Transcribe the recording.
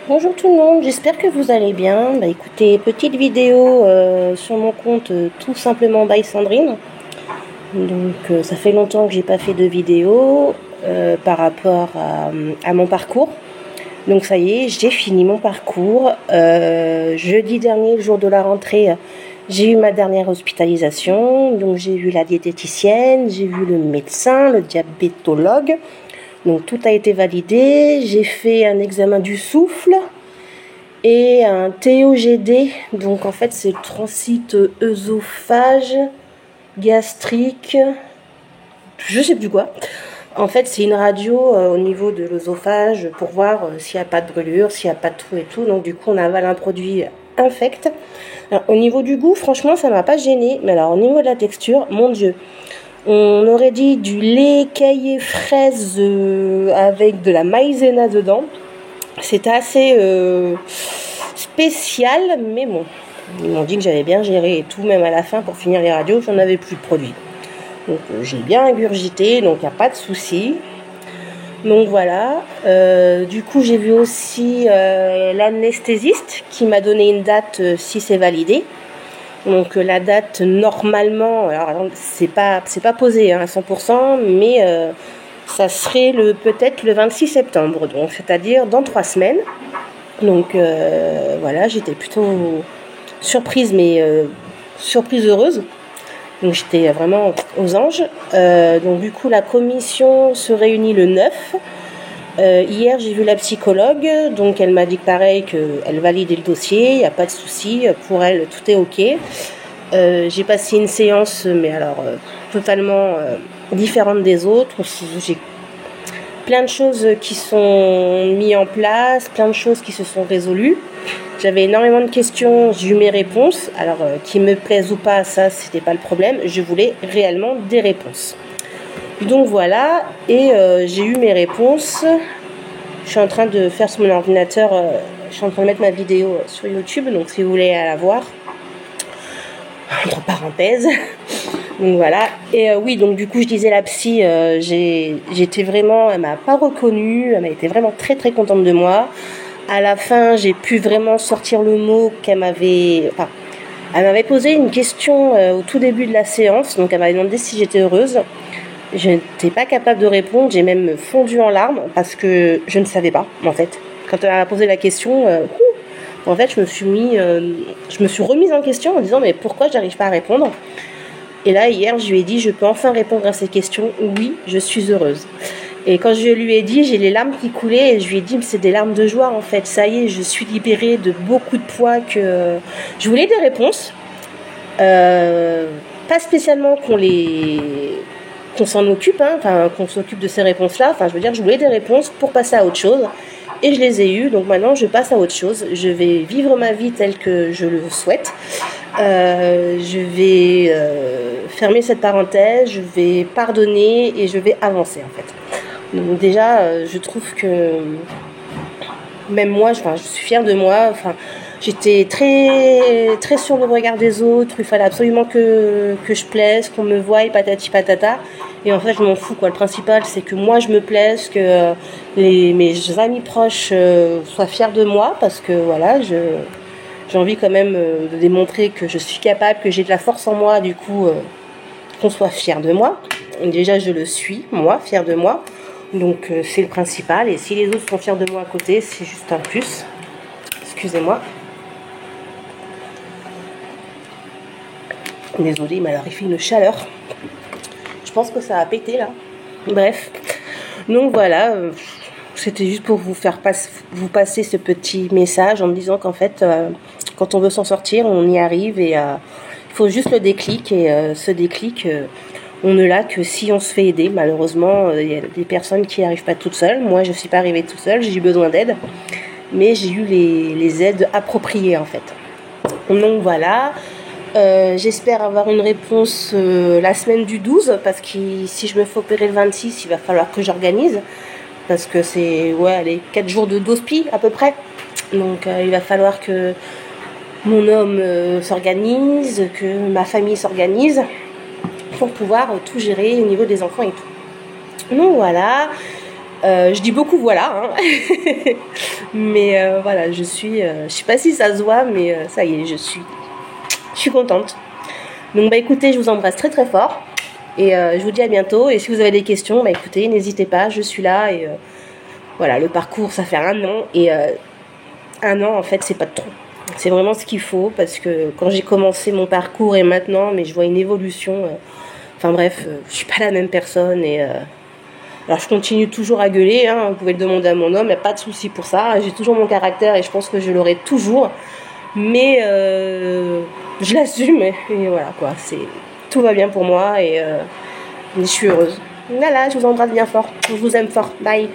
Bonjour tout le monde, j'espère que vous allez bien. Écoutez, petite vidéo sur mon compte tout simplement by Sandrine. Donc ça fait longtemps que j'ai pas fait de vidéo par rapport à mon parcours. Donc ça y est, j'ai fini mon parcours. Jeudi dernier, le jour de la rentrée, j'ai eu ma dernière hospitalisation. Donc j'ai vu la diététicienne, j'ai vu le médecin, le diabétologue. Donc tout a été validé, j'ai fait un examen du souffle et un TOGD, donc en fait c'est le transit œsophage gastrique, je sais plus quoi. En fait c'est une radio au niveau de l'œsophage pour voir s'il n'y a pas de brûlure, s'il n'y a pas de trou et tout, donc du coup on avale un produit infect. Alors, au niveau du goût, franchement ça m'a pas gêné, mais alors au niveau de la texture, mon dieu. On aurait dit du lait caillé fraise avec de la maïzena dedans. C'était assez spécial, mais bon. Ils m'ont dit que j'avais bien géré et tout, même à la fin, pour finir les radios, j'en avais plus de produits. Donc j'ai bien ingurgité, donc il n'y a pas de souci. Donc voilà. Du coup, j'ai vu aussi l'anesthésiste qui m'a donné une date si c'est validé. Donc la date normalement, alors c'est pas posé à 100%, mais ça serait peut-être le 26 septembre, donc c'est-à-dire dans 3 semaines. Donc voilà, j'étais plutôt surprise, mais surprise heureuse. Donc j'étais vraiment aux anges. Donc du coup la commission se réunit le 9. Hier j'ai vu la psychologue, donc elle m'a dit pareil qu'elle validait le dossier, il n'y a pas de souci, pour elle tout est ok. J'ai passé une séance, mais alors totalement différente des autres. J'ai plein de choses qui sont mises en place, plein de choses qui se sont résolues. J'avais énormément de questions, j'ai eu mes réponses. Alors qu'ils me plaisent ou pas, ça c'était pas le problème. Je voulais réellement des réponses. Donc voilà, et j'ai eu mes réponses. Je suis en train de faire sur mon ordinateur, je suis en train de mettre ma vidéo sur YouTube, donc si vous voulez la voir, entre parenthèses. Donc voilà, et oui, donc du coup je disais la psy, j'étais vraiment, elle m'a pas reconnue, elle m'a été vraiment très très contente de moi. À la fin, j'ai pu vraiment sortir le mot qu'elle m'avait, enfin, elle m'avait posé une question au tout début de la séance, donc elle m'avait demandé si j'étais heureuse. Je n'étais pas capable de répondre, j'ai même fondu en larmes parce que je ne savais pas, en fait. Quand elle m'a posé la question, en fait, je me suis remise en question en disant mais pourquoi j'arrive pas à répondre? Et là, hier, je lui ai dit je peux enfin répondre à ces questions. Oui, je suis heureuse. Et quand je lui ai dit, j'ai les larmes qui coulaient et je lui ai dit c'est des larmes de joie en fait. Ça y est, je suis libérée de beaucoup de poids que je voulais des réponses. Pas spécialement qu'on s'en occupe, hein, enfin qu'on s'occupe de ces réponses-là. Enfin, je veux dire, je voulais des réponses pour passer à autre chose, et je les ai eues. Donc maintenant, je passe à autre chose. Je vais vivre ma vie telle que je le souhaite. Je vais fermer cette parenthèse. Je vais pardonner et je vais avancer en fait. Donc déjà, je trouve que même moi, je suis fière de moi. Enfin, j'étais très, très sur le regard des autres. Il fallait absolument que je plaise, qu'on me voie, patati patata. Et en fait, je m'en fous, quoi. Le principal, c'est que moi, je me plaise, que mes amis proches soient fiers de moi. Parce que, voilà, j'ai envie quand même de démontrer que je suis capable, que j'ai de la force en moi. Du coup, qu'on soit fier de moi. Déjà, je le suis, moi, fière de moi. Donc, c'est le principal. Et si les autres sont fiers de moi à côté, c'est juste un plus. Excusez-moi. Désolée, mais alors il fait une chaleur. Je pense que ça a pété là. Bref. Donc voilà, c'était juste pour vous passer ce petit message en me disant qu'en fait, quand on veut s'en sortir, on y arrive et il faut juste le déclic. Et ce déclic, on ne l'a que si on se fait aider. Malheureusement, il y a des personnes qui n'y arrivent pas toutes seules. Moi, je ne suis pas arrivée toute seule, j'ai eu besoin d'aide. Mais j'ai eu les aides appropriées en fait. Donc voilà. J'espère avoir une réponse la semaine du 12 parce que si je me fais opérer le 26, il va falloir que j'organise parce que c'est 4 jours de d'hospi à peu près. Donc il va falloir que mon homme s'organise, que ma famille s'organise pour pouvoir tout gérer au niveau des enfants et tout. Donc voilà. Je dis beaucoup voilà, hein. Mais voilà, je sais pas si ça se voit, mais ça y est, je suis contente. Donc bah écoutez, je vous embrasse très très fort et je vous dis à bientôt. Et si vous avez des questions, bah écoutez, n'hésitez pas, je suis là. Et voilà, le parcours, ça fait 1 an et 1 an en fait, c'est pas trop. C'est vraiment ce qu'il faut parce que quand j'ai commencé mon parcours et maintenant, mais je vois une évolution. Enfin bref, je suis pas la même personne et alors je continue toujours à gueuler, hein, vous pouvez le demander à mon homme, il n'y a pas de souci pour ça. J'ai toujours mon caractère et je pense que je l'aurai toujours. Mais je l'assume et voilà quoi, tout va bien pour moi et je suis heureuse. Voilà, je vous embrasse bien fort, je vous aime fort, bye.